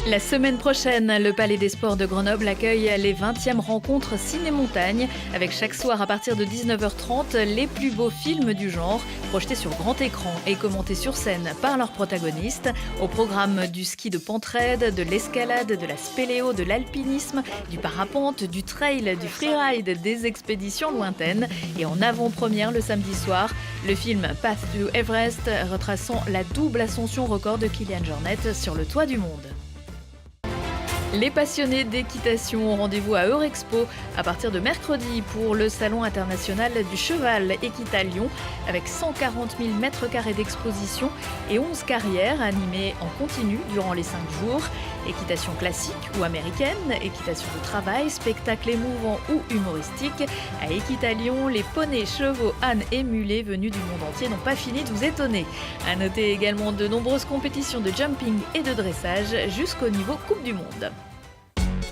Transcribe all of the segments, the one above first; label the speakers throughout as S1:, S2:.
S1: La semaine prochaine, le Palais des Sports de Grenoble accueille les 20e rencontres Ciné-Montagne, avec chaque soir à partir de 19h30 les plus beaux films du genre, projetés sur grand écran et commentés sur scène par leurs protagonistes, au programme du ski de pente raide, de l'escalade, de la spéléo, de l'alpinisme, du parapente, du trail, du freeride, des expéditions lointaines. Et en avant-première le samedi soir, le film Path to Everest, retraçant la double ascension record de Kilian Jornet sur le toit du monde. Les passionnés d'équitation ont rendez-vous à Eurexpo à partir de mercredi pour le Salon international du cheval Equita Lyon, avec 140 000 m² d'exposition et 11 carrières animées en continu durant les 5 jours. Équitation classique ou américaine, équitation de travail, spectacle émouvant ou humoristique. À Equita Lyon, les poneys, chevaux, ânes et mulets venus du monde entier n'ont pas fini de vous étonner. À noter également de nombreuses compétitions de jumping et de dressage jusqu'au niveau Coupe du Monde.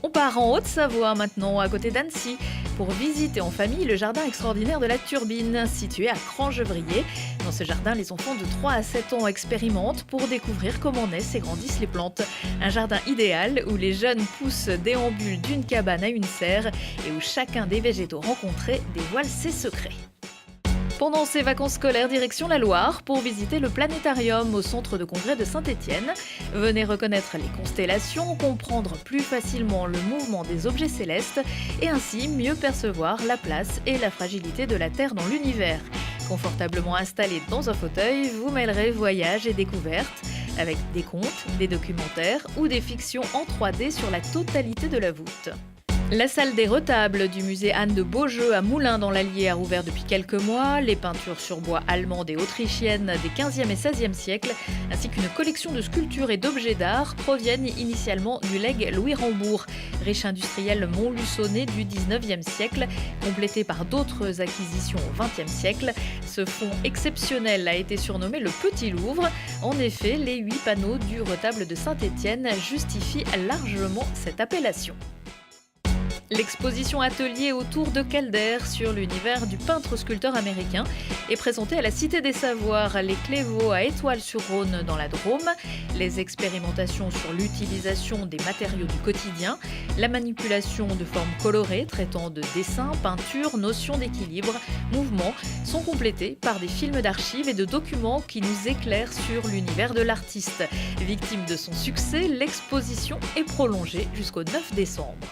S1: On part en Haute-Savoie maintenant, à côté d'Annecy, pour visiter en famille le jardin extraordinaire de la Turbine, situé à Crangevrier. Dans ce jardin, les enfants de 3 à 7 ans expérimentent pour découvrir comment naissent et grandissent les plantes. Un jardin idéal où les jeunes pousses déambulent d'une cabane à une serre et où chacun des végétaux rencontrés dévoile ses secrets. Pendant ses vacances scolaires, direction la Loire pour visiter le planétarium au centre de congrès de Saint-Étienne. Venez reconnaître les constellations, comprendre plus facilement le mouvement des objets célestes et ainsi mieux percevoir la place et la fragilité de la Terre dans l'univers. Confortablement installé dans un fauteuil, vous mêlerez voyages et découvertes avec des contes, des documentaires ou des fictions en 3D sur la totalité de la voûte. La salle des retables du musée Anne de Beaujeu à Moulins dans l'Allier a rouvert depuis quelques mois. Les peintures sur bois allemandes et autrichiennes des 15e et 16e siècles, ainsi qu'une collection de sculptures et d'objets d'art proviennent initialement du legs Louis Rambourg, riche industriel montluçonné du 19e siècle, complété par d'autres acquisitions au 20e siècle. Ce fonds exceptionnel a été surnommé le Petit Louvre. En effet, les 8 panneaux du retable de Saint-Étienne justifient largement cette appellation. L'exposition atelier autour de Calder sur l'univers du peintre-sculpteur américain est présentée à la Cité des Savoirs, les Clévaux à Étoile-sur-Rhône dans la Drôme. Les expérimentations sur l'utilisation des matériaux du quotidien, la manipulation de formes colorées traitant de dessin, peinture, notion d'équilibre, mouvement sont complétées par des films d'archives et de documents qui nous éclairent sur l'univers de l'artiste. Victime de son succès, l'exposition est prolongée jusqu'au 9 décembre.